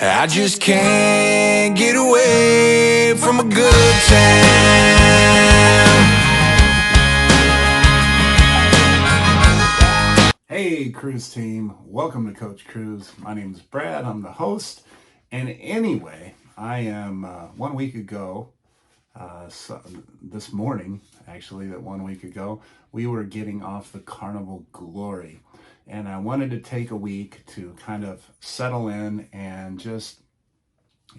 I just can't get away from a good time. Hey, Cruise team. Welcome to Coach Cruise. My name is Brad. I'm the host. And anyway, I am 1 week ago, this morning, actually, that 1 week ago, we were getting off the Carnival Glory. And I wanted to take a week to kind of settle in and just,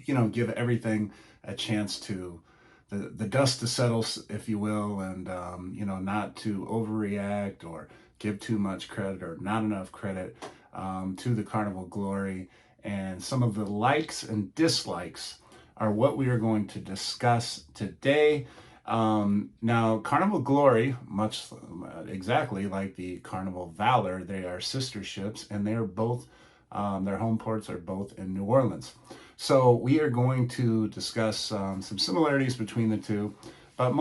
give everything a chance to the dust to settle, if you will, and not to overreact or give too much credit or not enough credit to the Carnival Glory. And some of the likes and dislikes are what we are going to discuss today. Now, Carnival Glory, much exactly like the Carnival Valor, they are sister ships, and they are both their home ports are both in New Orleans. So we are going to discuss some similarities between the two, but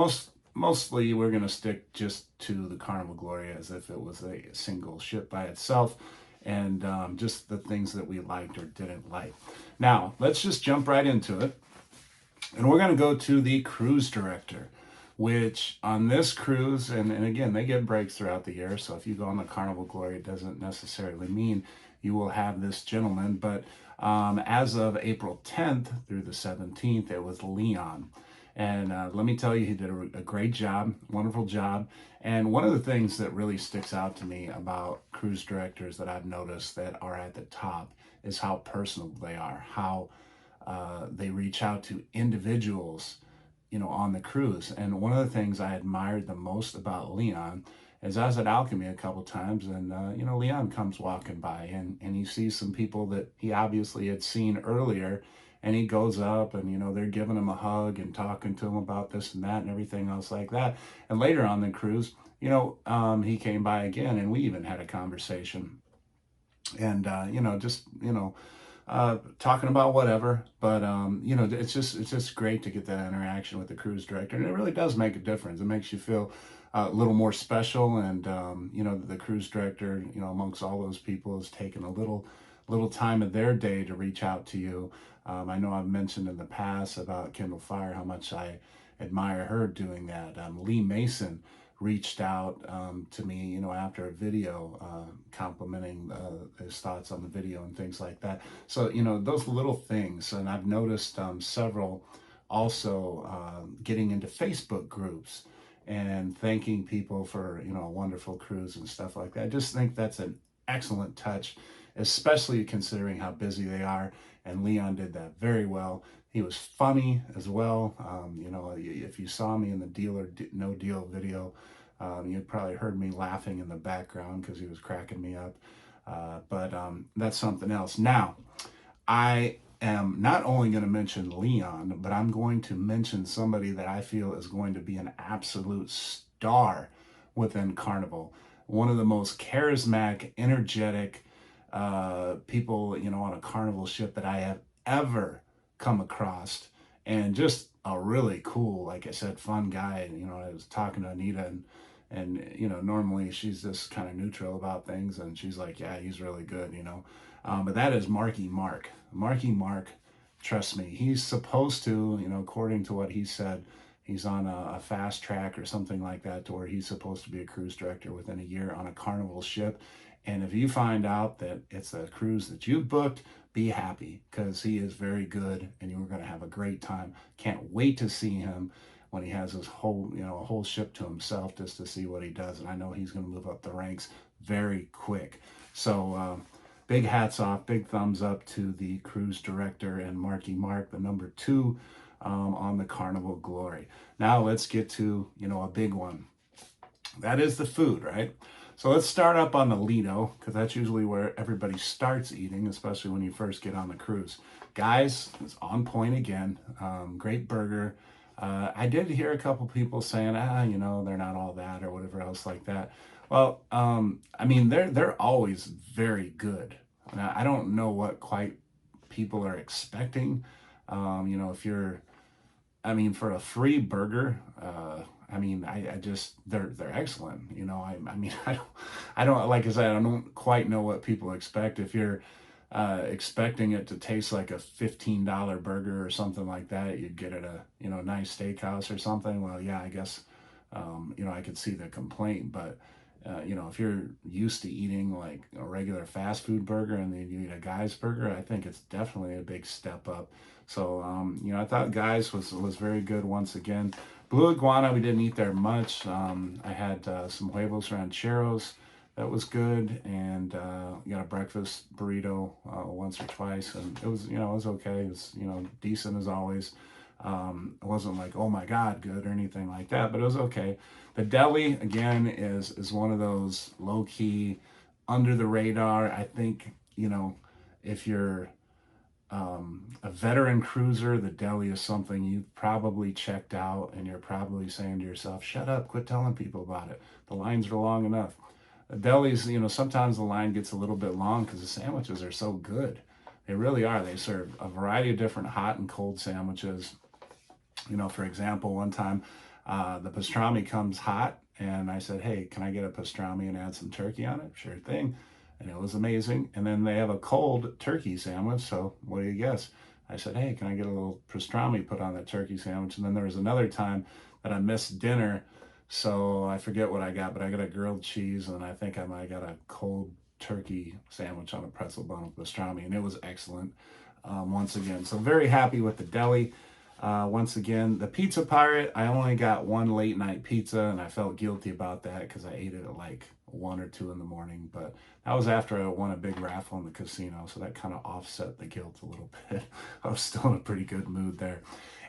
mostly we're going to stick just to the Carnival Glory as if it was a single ship by itself, and just the things that we liked or didn't like. Now, let's just jump right into it. And we're going to go to the cruise director, which on this cruise, and again, they get breaks throughout the year. So if you go on the Carnival Glory, it doesn't necessarily mean you will have this gentleman. But as of April 10th through the 17th, it was Leon. And let me tell you, he did a great job, wonderful job. And one of the things that really sticks out to me about cruise directors that I've noticed that are at the top is how personal they are, how they reach out to individuals, on the cruise. And one of the things I admired the most about Leon is I was at Alchemy a couple times, and Leon comes walking by, and he sees some people that he obviously had seen earlier, and he goes up, and they're giving him a hug and talking to him about this and that and everything else like that. And later on the cruise, he came by again, and we even had a conversation, and talking about whatever. But it's just great to get that interaction with the cruise director, and it really does make a difference. It makes you feel a little more special, and the cruise director, amongst all those people, has taken a little time of their day to reach out to you. I know I've mentioned in the past about Kindle Fire how much I admire her doing that. Lee Mason reached out to me, after a video, complimenting his thoughts on the video and things like that. So, those little things. And I've noticed several also getting into Facebook groups and thanking people for, a wonderful cruise and stuff like that. I just think that's an excellent touch, especially considering how busy they are. And Leon did that very well. He was funny as well. If you saw me in the Deal or No Deal video, you probably heard me laughing in the background because he was cracking me up. But that's something else. Now, I am not only going to mention Leon, but I'm going to mention somebody that I feel is going to be an absolute star within Carnival. One of the most charismatic, energetic people, on a Carnival ship that I have ever come across, and just a really cool, like I said, fun guy. I was talking to Anita, and normally she's just kind of neutral about things, and she's like, yeah, he's really good. But that is Marky Mark. Trust me, he's supposed to, according to what he said, he's on a fast track or something like that, to where he's supposed to be a cruise director within a year on a Carnival ship. And if you find out that it's a cruise that you've booked, be happy, because he is very good, and you're going to have a great time. Can't wait to see him when he has his whole ship to himself, just to see what he does. And I know he's going to move up the ranks very quick. So big hats off, big thumbs up to the cruise director and Marky Mark, the number 2 on the Carnival Glory. Now let's get to, a big one. That is the food, right? So let's start up on the Lido, because that's usually where everybody starts eating, especially when you first get on the cruise. Guys, it's on point again. Great burger. I did hear a couple people saying, they're not all that or whatever else like that. Well, they're always very good. Now, I don't know what quite people are expecting. If you're, for a free burger, I just, they're excellent. I don't, like I said, I don't quite know what people expect. If you're expecting it to taste like a $15 burger or something like that. You'd get at a, you know, nice steakhouse or something. Well, yeah, I guess, you know, I could see the complaint, but you know, if you're used to eating like a regular fast food burger and then you eat a Guy's burger, I think it's definitely a big step up. So, you know, I thought Guy's was very good once again. Blue Iguana, we didn't eat there much. I had some huevos rancheros. That was good, and got a breakfast burrito once or twice, and it was, you know, it was okay. It was, you know, decent as always. It wasn't like, oh my God, good or anything like that, but it was okay. The deli again is one of those low key, under the radar. I think, you know, if you're a veteran cruiser, the deli is something you've probably checked out, and you're probably saying to yourself, "Shut up, quit telling people about it. The lines are long enough." Delis, you know, sometimes the line gets a little bit long because the sandwiches are so good. They really are. They serve a variety of different hot and cold sandwiches. You know, for example, one time the pastrami comes hot, and I said, "Hey, can I get a pastrami and add some turkey on it?" Sure thing. And it was amazing. And then they have a cold turkey sandwich. So what do you guess? I said, "Hey, can I get a little pastrami put on that turkey sandwich?" And then there was another time that I missed dinner. So I forget what I got, but I got a grilled cheese, and I think I might got a cold turkey sandwich on a pretzel bun with pastrami, and it was excellent once again. So very happy with the deli. Once again, the Pizza Pirate, I only got one late night pizza, and I felt guilty about that because I ate it at like 1 or 2 in the morning. But that was after I won a big raffle in the casino, so that kind of offset the guilt a little bit. I was still in a pretty good mood there.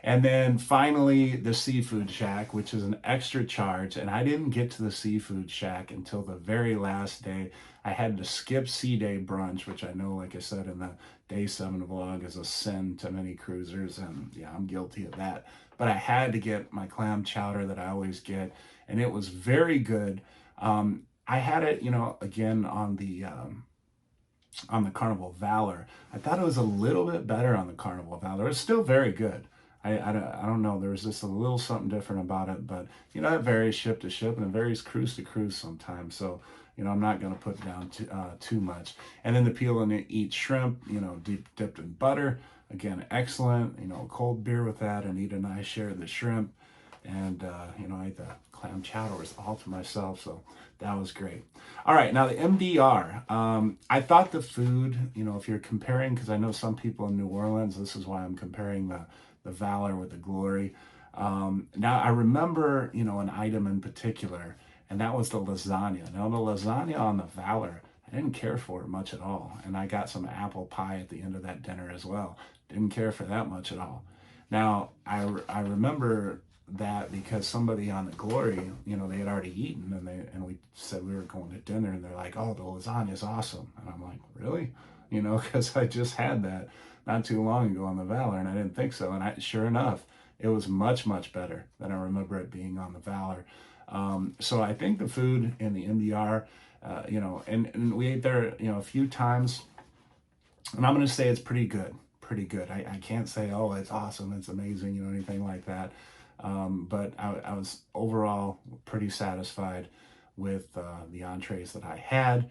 And then finally, the Seafood Shack, which is an extra charge. And I didn't get to the Seafood Shack until the very last day. I had to skip Sea Day brunch, which I know, like I said in the Day 7 vlog, is a sin to many cruisers. And yeah, I'm guilty of that. But I had to get my clam chowder that I always get. And it was very good. I had it, you know, again on the Carnival Valor. I thought it was a little bit better on the Carnival Valor. It's still very good. I don't know. There was just a little something different about it, but you know, it varies ship to ship and it varies cruise to cruise sometimes. So, you know, I'm not going to put down too much. And then the peel and eat shrimp, you know, deep dipped in butter. Again, excellent. You know, cold beer with that, and eat a nice share of the shrimp. And, you know, I ate the clam chowder was all to myself. So that was great. All right. Now the MDR, I thought the food, you know, if you're comparing, because I know some people in New Orleans, this is why I'm comparing the Valor with the Glory. Now I remember, you know, an item in particular, and that was the lasagna. Now the lasagna on the Valor, I didn't care for it much at all. And I got some apple pie at the end of that dinner as well. Didn't care for that much at all. Now, I remember that because somebody on the Glory, you know, they had already eaten, and we said we were going to dinner, and they're like, "Oh, the lasagna is awesome," and I'm like, "Really?" You know, because I just had that not too long ago on the Valor, and I didn't think so. And sure enough, it was much better than I remember it being on the Valor. So I think the food in the MDR, you know, and we ate there, you know, a few times, and I'm going to say it's pretty good. Pretty good. I can't say, oh, it's awesome, it's amazing, you know, anything like that. But I was overall pretty satisfied with the entrees that I had.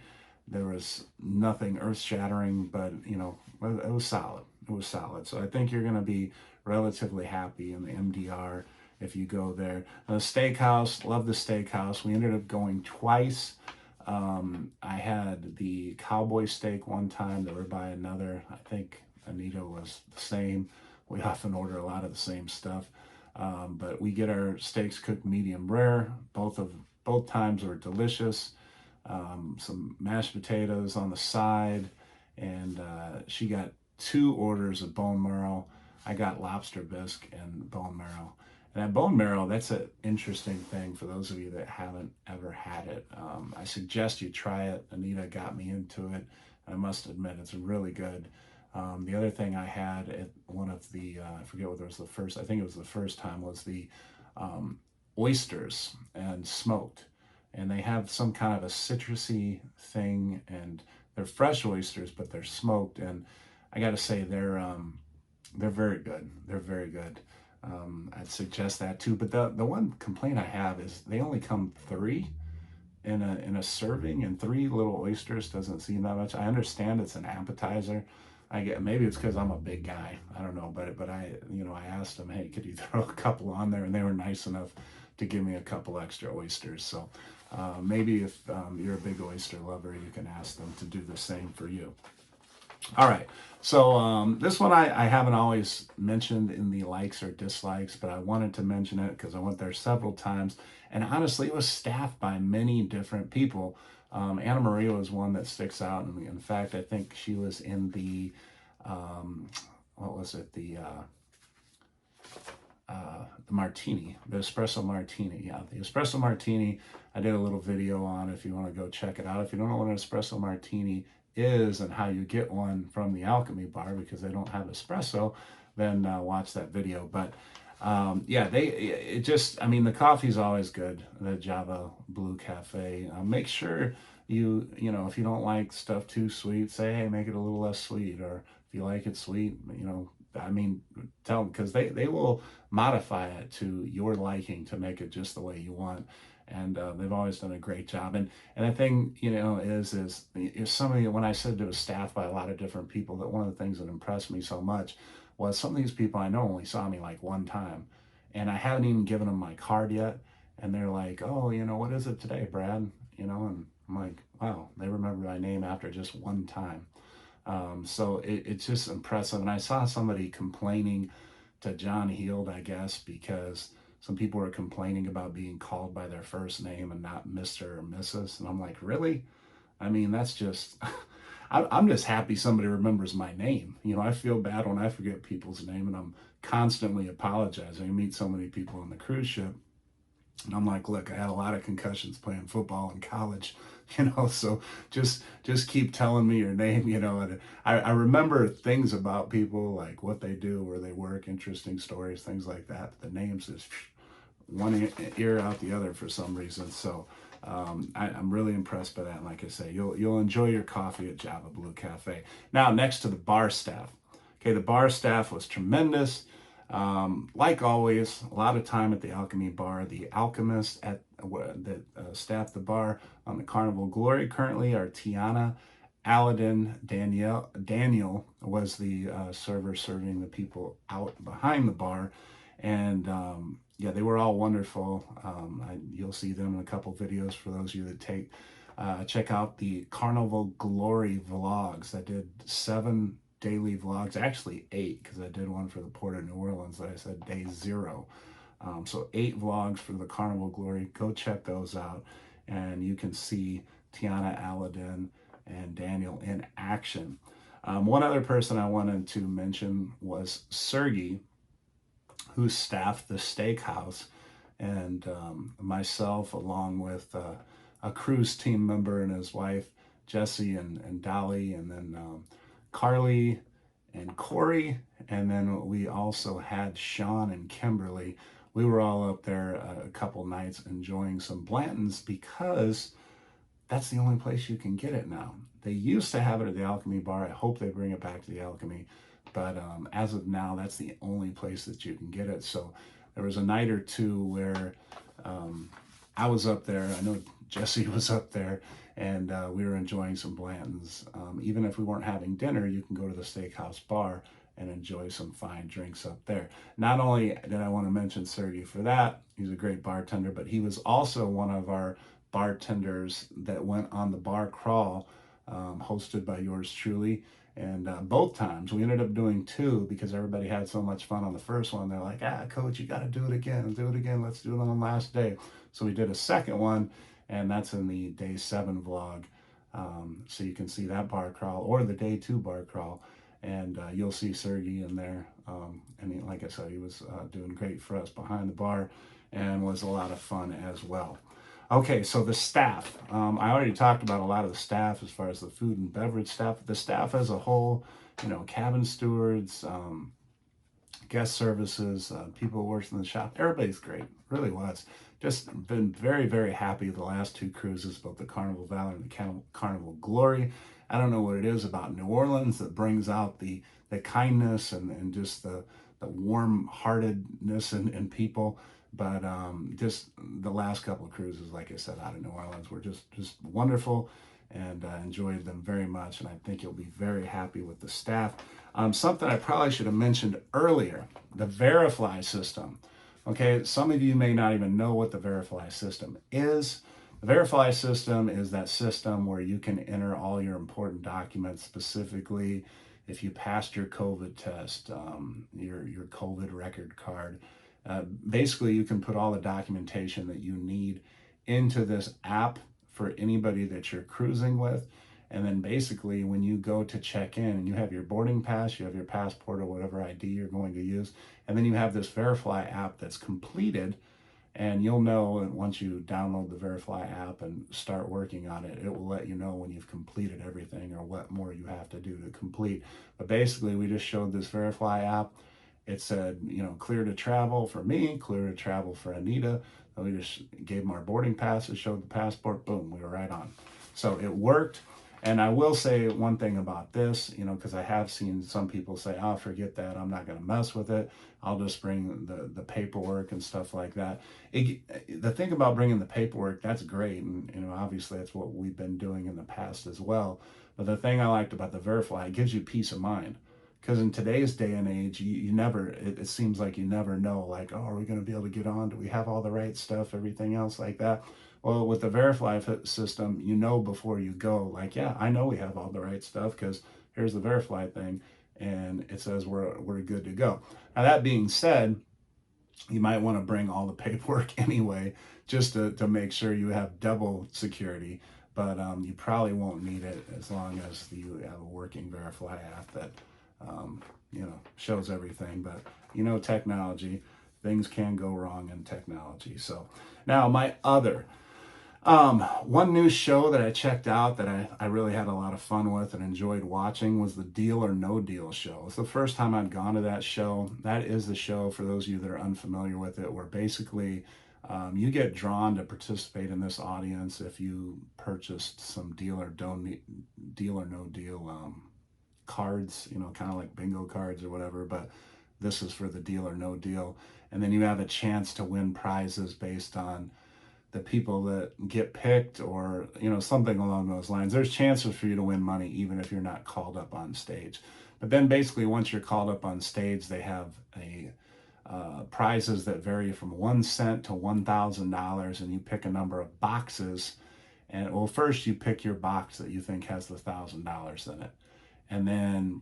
There was nothing earth shattering, but, you know, it was solid. It was solid. So I think you're going to be relatively happy in the MDR if you go there. The steakhouse, love the steakhouse. We ended up going twice. I had the cowboy steak one time. They were by another. I think Anita was the same. We often order a lot of the same stuff. But we get our steaks cooked medium rare. Both times were delicious. Some mashed potatoes on the side, and she got 2 orders of bone marrow. I got lobster bisque and bone marrow. And that bone marrow, that's an interesting thing for those of you that haven't ever had it. I suggest you try it. Anita got me into it. I must admit, it's really good. The other thing I had at one of the, I forget whether it was the first, I think it was the first time, was the oysters and smoked. And they have some kind of a citrusy thing, and they're fresh oysters, but they're smoked. And I got to say, they're very good. They're very good. I'd suggest that too. But the one complaint I have is they only come 3, in a serving, and 3 little oysters doesn't seem that much. I understand it's an appetizer. I get, maybe it's because I'm a big guy. I don't know, but I, I asked them, hey, could you throw a couple on there, and they were nice enough to give me a couple extra oysters. So maybe if you're a big oyster lover, you can ask them to do the same for you. All right, so this one I haven't always mentioned in the likes or dislikes, but I wanted to mention it because I went there several times, and honestly, it was staffed by many different people. Anna Maria was one that sticks out, and in fact, I think she was in the, what was it, the martini, the espresso martini. Yeah, the espresso martini. I did a little video on if you want to go check it out. If you don't know what an espresso martini is and how you get one from the Alchemy bar because they don't have espresso, then watch that video. But yeah, I mean, the coffee's always good. The Java Blue Cafe. Make sure if you don't like stuff too sweet, say, hey, make it a little less sweet, or if you like it sweet, I mean, tell them, because they will modify it to your liking to make it just the way you want. And they've always done a great job. And the thing, is somebody, when I said it was staffed by a lot of different people, that one of the things that impressed me so much was some of these people I know only saw me like one time. And I haven't even given them my card yet. And they're like, oh, what is it today, Brad? And I'm like, wow, they remember my name after just one time. So it's just impressive. And I saw somebody complaining to John Heald, I guess, because some people were complaining about being called by their first name and not Mr. or Mrs. And I'm like, really? I mean, that's just, I'm just happy somebody remembers my name. I feel bad when I forget people's name, and I'm constantly apologizing. I meet so many people on the cruise ship, and I'm like, look, I had a lot of concussions playing football in college, so just keep telling me your name, and I remember things about people, like what they do, where they work, interesting stories, things like that. The names is one ear out the other for some reason. So I'm really impressed by that. And like I say, you'll enjoy your coffee at Java Blue Cafe. Now, next to the bar staff. Okay, the bar staff was tremendous. Like always, a lot of time at the Alchemy bar. The alchemists that staff the bar on the Carnival Glory currently are Tiana, Aladdin, Daniel was the server serving the people out behind the bar, and yeah, they were all wonderful. You'll see them in a couple videos for those of you that check out the Carnival Glory vlogs. I did 7 daily vlogs, actually 8, because I did one for the Port of New Orleans that I said day 0. So 8 vlogs for the Carnival Glory. Go check those out, and you can see Tiana, Aladdin, and Daniel in action. One other person I wanted to mention was Sergey, who staffed the Steakhouse, and myself, along with a cruise team member and his wife, Jesse and Deli, and then Carly and Corey, and then we also had Sean and Kimberly. We were all up there a couple nights enjoying some Blanton's, because that's the only place you can get it now. They used to have it at the Alchemy bar. I hope they bring it back to the Alchemy. But as of now, that's the only place that you can get it. So there was a night or two where I was up there. I know Jesse was up there, and we were enjoying some Blanton's. Even if we weren't having dinner, you can go to the Steakhouse bar and enjoy some fine drinks up there. Not only did I want to mention Sergey for that, he's a great bartender, but he was also one of our bartenders that went on the bar crawl, hosted by yours truly. And both times we ended up doing 2 because everybody had so much fun on the first one. They're like, coach, you got to do it again. Let's do it on the last day. So we did a second one, and that's in the day 7 vlog. So you can see that bar crawl, or the day 2 bar crawl, and you'll see Sergey in there. And like I said, he was doing great for us behind the bar, and was a lot of fun as well. Okay, so the staff. I already talked about a lot of the staff as far as the food and beverage staff. The staff as a whole, cabin stewards, guest services, people who worked in the shop, everybody's great. Really was. Just been very, very happy the last 2 cruises, both the Carnival Valor and the Carnival Glory. I don't know what it is about New Orleans that brings out the kindness and just the warm-heartedness in people. But just the last couple of cruises, like I said, out of New Orleans were just wonderful, and enjoyed them very much. And I think you'll be very happy with the staff. Something I probably should have mentioned earlier: the Verifly system. Okay, some of you may not even know what the Verifly system is. The Verifly system is that system where you can enter all your important documents, specifically if you passed your COVID test, your COVID record card. Basically, you can put all the documentation that you need into this app for anybody that you're cruising with. And then basically, when you go to check in and you have your boarding pass, you have your passport or whatever ID you're going to use, and then you have this Verifly app that's completed, and you'll know once you download the Verifly app and start working on it, it will let you know when you've completed everything or what more you have to do to complete. But basically, we just showed this Verifly app. It said, clear to travel for me, clear to travel for Anita. So we just gave them our boarding passes, showed the passport, boom, we were right on. So it worked. And I will say one thing about this, because I have seen some people say, oh, forget that, I'm not going to mess with it. I'll just bring the paperwork and stuff like that. The thing about bringing the paperwork, that's great. And, obviously that's what we've been doing in the past as well. But the thing I liked about the Verifly, it gives you peace of mind. Because in today's day and age, you never, it seems like you never know, like, oh, are we going to be able to get on? Do we have all the right stuff? Everything else like that. Well, with the Verify system, before you go, like, yeah, I know we have all the right stuff because here's the Verify thing, and it says we're good to go. Now, that being said, you might want to bring all the paperwork anyway, just to make sure you have double security. But you probably won't need it as long as you have a working Verify app that shows everything. But technology, things can go wrong in technology. So now my other one new show that I checked out that I really had a lot of fun with and enjoyed watching was the Deal or No Deal show. It's the first time I'd gone to that show. That is the show, for those of you that are unfamiliar with it, where basically you get drawn to participate in this audience if you purchased some Deal or No Deal cards, kind of like bingo cards or whatever, but this is for the Deal or No Deal. And then you have a chance to win prizes based on the people that get picked, or something along those lines. There's chances for you to win money even if you're not called up on stage. But then basically once you're called up on stage, they have prizes that vary from 1 cent to $1,000, and you pick a number of boxes. And well, first you pick your box that you think has the $1,000 in it, and then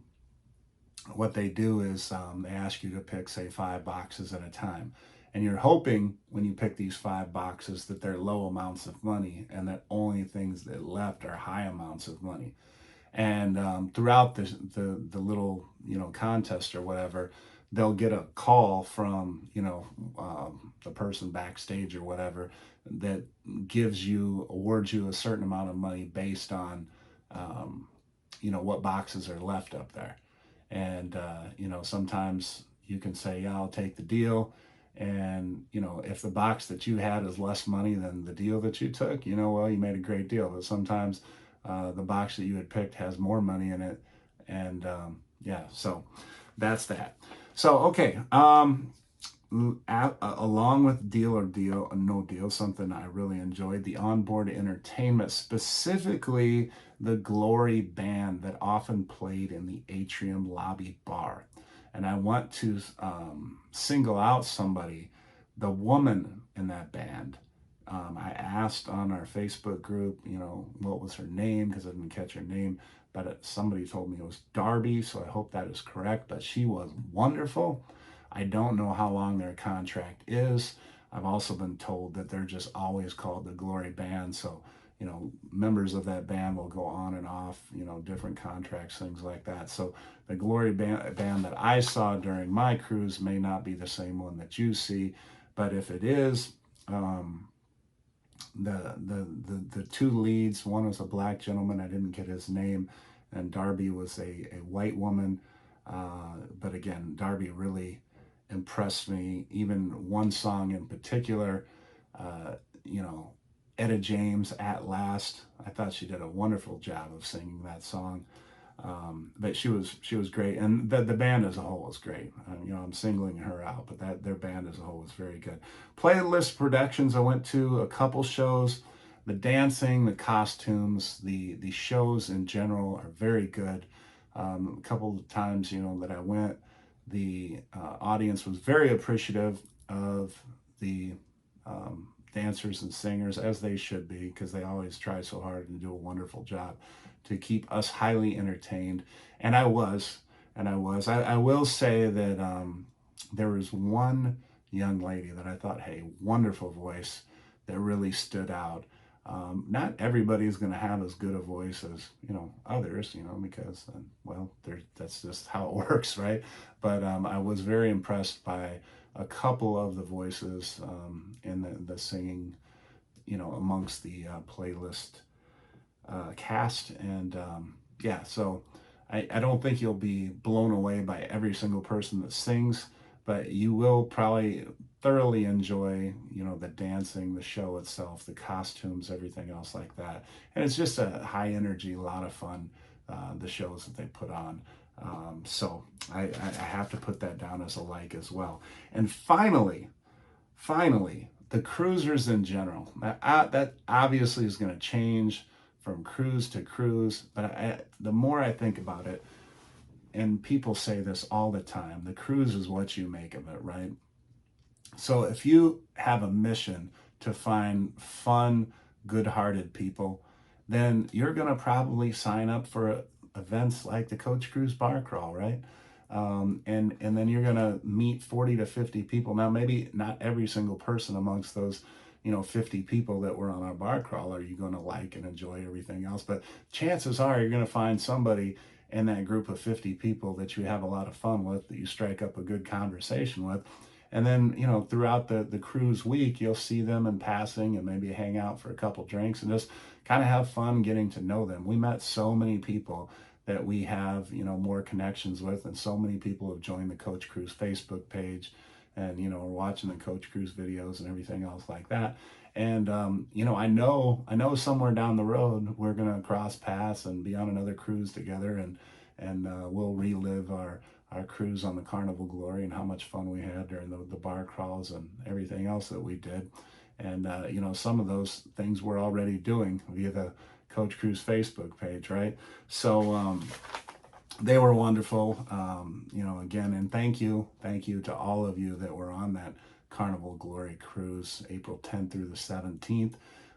what they do is they ask you to pick, say, 5 boxes at a time. And you're hoping when you pick these 5 boxes that they're low amounts of money and that only things that left are high amounts of money. And throughout the little, contest or whatever, they'll get a call from, the person backstage or whatever that awards you a certain amount of money based on, what boxes are left up there. And, sometimes you can say, yeah, I'll take the deal. And, if the box that you had is less money than the deal that you took, well, you made a great deal. But sometimes the box that you had picked has more money in it. And so that's that. So, okay. Along with Deal or No Deal, something I really enjoyed, the onboard entertainment, specifically the Glory band that often played in the atrium lobby bar. And I want to single out somebody, the woman in that band. I asked on our Facebook group, what was her name, because I didn't catch her name, but somebody told me it was Darby, so I hope that is correct. But she was wonderful. I don't know how long their contract is. I've also been told that they're just always called the Glory Band. So, members of that band will go on and off, different contracts, things like that. So the Glory band that I saw during my cruise may not be the same one that you see. But if it is, the 2 leads, one was a black gentleman, I didn't get his name, and Darby was a white woman. But again, Darby really impressed me. Even one song in particular, Etta James, At Last. I thought she did a wonderful job of singing that song. But she was great, and the band as a whole was great. You know, I'm singling her out, but their band as a whole was very good. Playlist Productions, I went to a couple shows. The dancing, the costumes, the shows in general are very good. A couple of times, you know, that I went, the audience was very appreciative of the dancers and singers, as they should be, because they always try so hard and do a wonderful job to keep us highly entertained. And I was, I will say that there was one young lady that I thought, hey, wonderful voice, that really stood out. Not everybody is going to have as good a voice as, you know, others, you know, because well, that's just how it works, right? But I was very impressed by a couple of the voices in the singing, you know, amongst the playlist cast. And yeah, so I don't think you'll be blown away by every single person that sings, but you will probably thoroughly enjoy, you know, the dancing, the show itself, the costumes, everything else like that. And it's just a high energy, a lot of fun, the shows that they put on. So I have to put that down as a like as well. And finally, the cruisers in general. That obviously is going to change from cruise to cruise, but the more I think about it, and people say this all the time, the cruise is what you make of it, right? So if you have a mission to find fun, good-hearted people, then you're going to probably sign up for events like the Coach Cruise Bar Crawl, right? And then you're going to meet 40 to 50 people. Now, maybe not every single person amongst those, you know, 50 people that were on our bar crawl are you going to like and enjoy everything else. But chances are you're going to find somebody in that group of 50 people that you have a lot of fun with, that you strike up a good conversation with. And then, you know, throughout the cruise week, you'll see them in passing and maybe hang out for a couple drinks and just kind of have fun getting to know them. We met so many people that we have, you know, more connections with, and so many people have joined the Coach Cruise Facebook page, and, you know, are watching the Coach Cruise videos and everything else like that. And you know, I know somewhere down the road we're gonna cross paths and be on another cruise together, and we'll relive our cruise on the Carnival Glory and how much fun we had during the bar crawls and everything else that we did. And you know, some of those things we're already doing via the Coach Cruise Facebook page, right? So they were wonderful. You know, again, and thank you to all of you that were on that Carnival Glory cruise, April 10th through the 17th.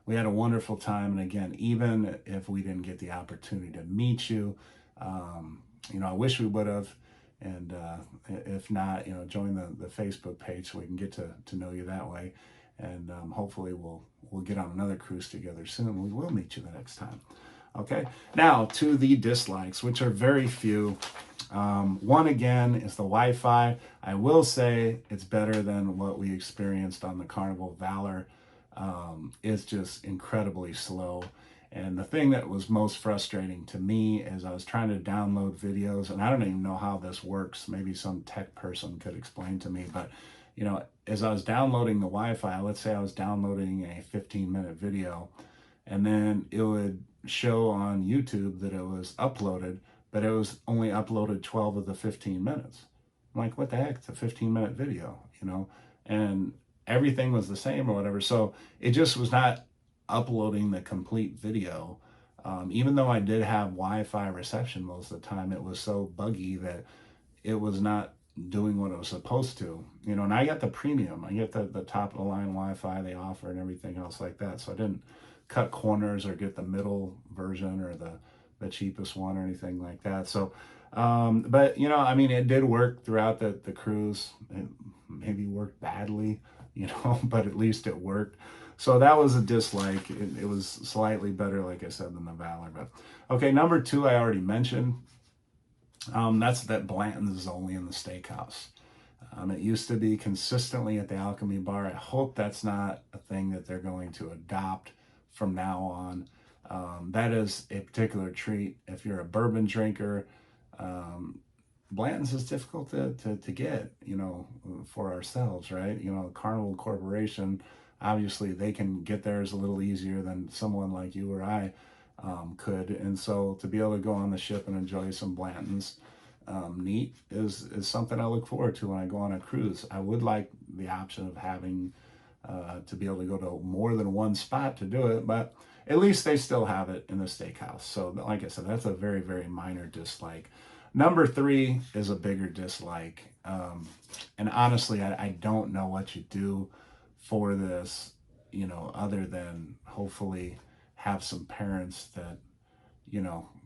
We had a wonderful time, and again, even if we didn't get the opportunity to meet you, you know, I wish we would have. And if not, you know, join the Facebook page so we can get to know you that way. And hopefully we'll get on another cruise together soon. We will meet you the next time. Okay, now to the dislikes, which are very few. One, again, is the Wi-Fi. I will say it's better than what we experienced on the Carnival Valor. It's just incredibly slow. And the thing that was most frustrating to me is I was trying to download videos, and I don't even know how this works. Maybe some tech person could explain to me, but you know, as I was downloading the Wi-Fi, let's say I was downloading a 15-minute video, and then it would show on YouTube that it was uploaded, but it was only uploaded 12 of the 15 minutes. I'm like, what the heck? It's a 15-minute video, you know, and everything was the same or whatever. So it just was not uploading the complete video. Even though I did have Wi-Fi reception most of the time, it was so buggy that it was not doing what it was supposed to, you know. And I got the premium, I get the top of the line Wi-Fi they offer and everything else like that, so I didn't cut corners or get the middle version or the cheapest one or anything like that. So but you know, I mean, it did work throughout the cruise. It maybe worked badly, you know, but at least it worked. So that was a dislike. It was slightly better, like I said, than the Valor. But okay, number two, I already mentioned. That's that Blanton's is only in the Steakhouse. It used to be consistently at the Alchemy Bar. I hope that's not a thing that they're going to adopt from now on. That is a particular treat. If you're a bourbon drinker, Blanton's is difficult to get, you know, for ourselves, right? You know, Carnival Corporation, obviously they can get theirs a little easier than someone like you or I. could. And so to be able to go on the ship and enjoy some Blanton's neat is something I look forward to when I go on a cruise. I would like the option of having to be able to go to more than one spot to do it, but at least they still have it in the steakhouse. So like I said, that's a very, very minor dislike. Number three is a bigger dislike. And honestly, I don't know what you do for this, other than hopefully have some parents that,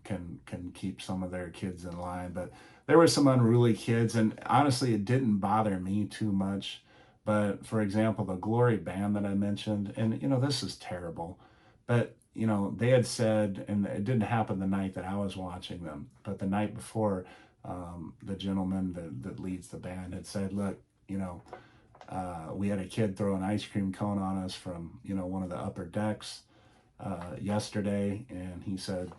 can keep some of their kids in line. But there were some unruly kids, and honestly, it didn't bother me too much. But for example, the Glory band that I mentioned, and this is terrible, but they had said, and it didn't happen the night that I was watching them, but the night before, the gentleman that leads the band had said, look, we had a kid throw an ice cream cone on us from one of the upper decks yesterday, and he said,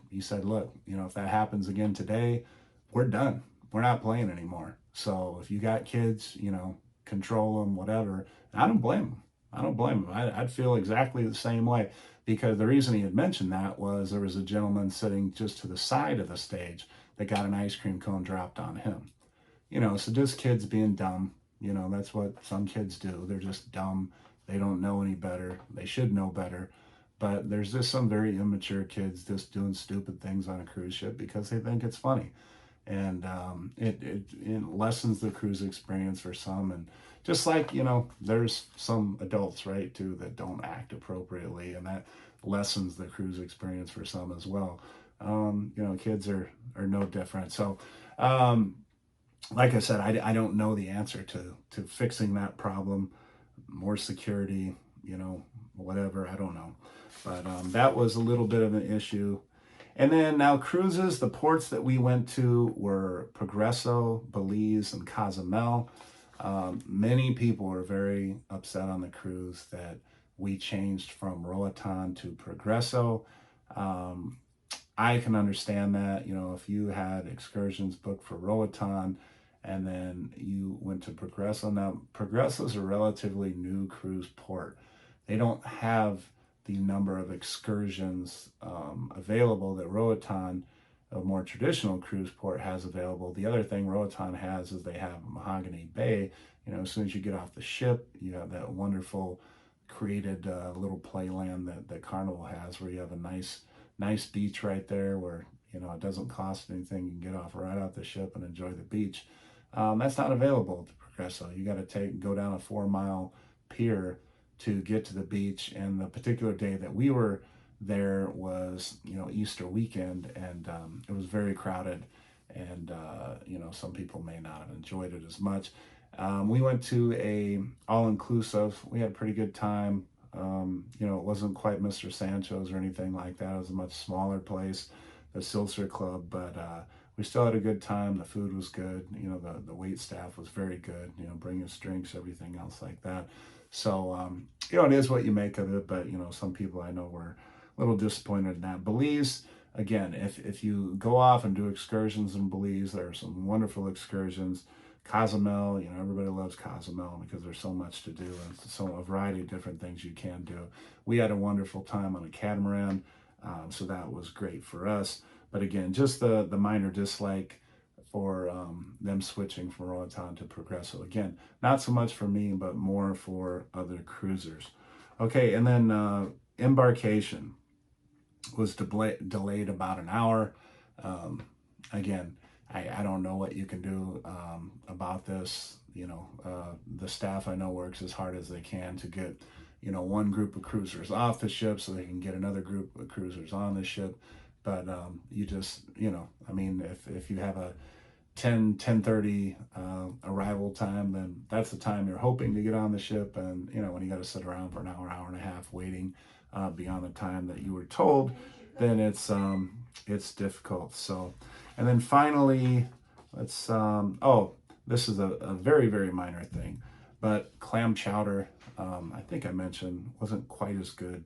look, if that happens again today, we're done. We're not playing anymore. So if you got kids, control them, whatever. I don't blame them. I don't blame them. I'd feel exactly the same way, because the reason he had mentioned that was there was a gentleman sitting just to the side of the stage that got an ice cream cone dropped on him. So just kids being dumb. That's what some kids do. They're just dumb. They don't know any better. They should know better. But there's just some very immature kids just doing stupid things on a cruise ship because they think it's funny. And it lessens the cruise experience for some. And just like, there's some adults, right, too, that don't act appropriately. And that lessens the cruise experience for some as well. Kids are no different. So, like I said, I don't know the answer to fixing that problem. More security, whatever, I don't know. But that was a little bit of an issue. And then now cruises, the ports that we went to were Progreso, Belize, and Cozumel. Many people were very upset on the cruise that we changed from Roatan to Progreso. I can understand that, if you had excursions booked for Roatan and then you went to Progreso. Now, Progreso is a relatively new cruise port. They don't have the number of excursions available that Roatan, a more traditional cruise port, has available. The other thing Roatan has is they have Mahogany Bay. As soon as you get off the ship, you have that wonderful created little playland that Carnival has, where you have a nice beach right there where it doesn't cost anything. You can get off right off the ship and enjoy the beach. That's not available to Progreso. You got to go down a 4-mile pier to get to the beach. And the particular day that we were there was Easter weekend, and it was very crowded, and some people may not have enjoyed it as much. We went to a all-inclusive. We had a pretty good time. It wasn't quite Mr. Sancho's or anything like that. It was a much smaller place, the Silser Club, but we still had a good time. The food was good. The wait staff was very good. Bring us drinks, everything else like that. So, it is what you make of it, but, some people I know were a little disappointed in that. Belize, again, if you go off and do excursions in Belize, there are some wonderful excursions. Cozumel, everybody loves Cozumel because there's so much to do and so a variety of different things you can do. We had a wonderful time on a catamaran, so that was great for us. But again, just the minor dislike for them switching from Roatan to Progreso. Again, not so much for me, but more for other cruisers. Okay, and then embarkation was delayed about an hour. Again, I don't know what you can do about this. The staff I know works as hard as they can to get, one group of cruisers off the ship so they can get another group of cruisers on the ship. But you just, if you have a 10:30 arrival time, then that's the time you're hoping to get on the ship. And, when you got to sit around for an hour and a half waiting beyond the time that you were told, then it's difficult. So, and then finally, let's, this is a very, very minor thing, but clam chowder, I think I mentioned, wasn't quite as good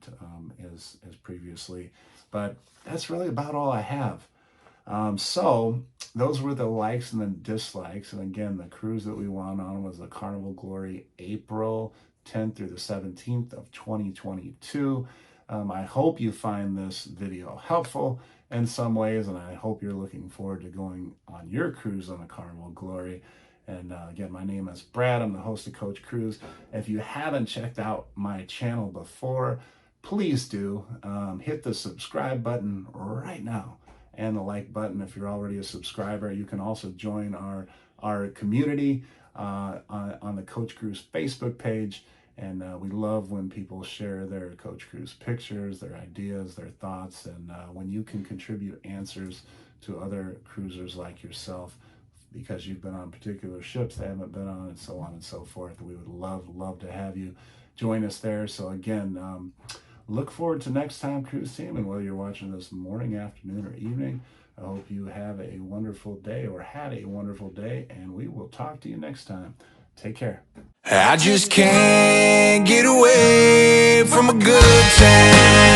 as previously, but that's really about all I have. So those were the likes and the dislikes. And again, the cruise that we went on was the Carnival Glory, April 10th through the 17th of 2022. I hope you find this video helpful in some ways, and I hope you're looking forward to going on your cruise on the Carnival Glory. And again, my name is Brad. I'm the host of Coach Cruise. If you haven't checked out my channel before, please do. Hit the subscribe button right now and the like button if you're already a subscriber. You can also join our community on the Coach Cruise Facebook page. And we love when people share their Coach Cruise pictures, their ideas, their thoughts, and when you can contribute answers to other cruisers like yourself because you've been on particular ships they haven't been on, and so on and so forth. We would love to have you join us there. So again, look forward to next time, cruise team, and whether you're watching this morning, afternoon, or evening, I hope you have a wonderful day or had a wonderful day, and we will talk to you next time. Take care. I just can't get away from a good time.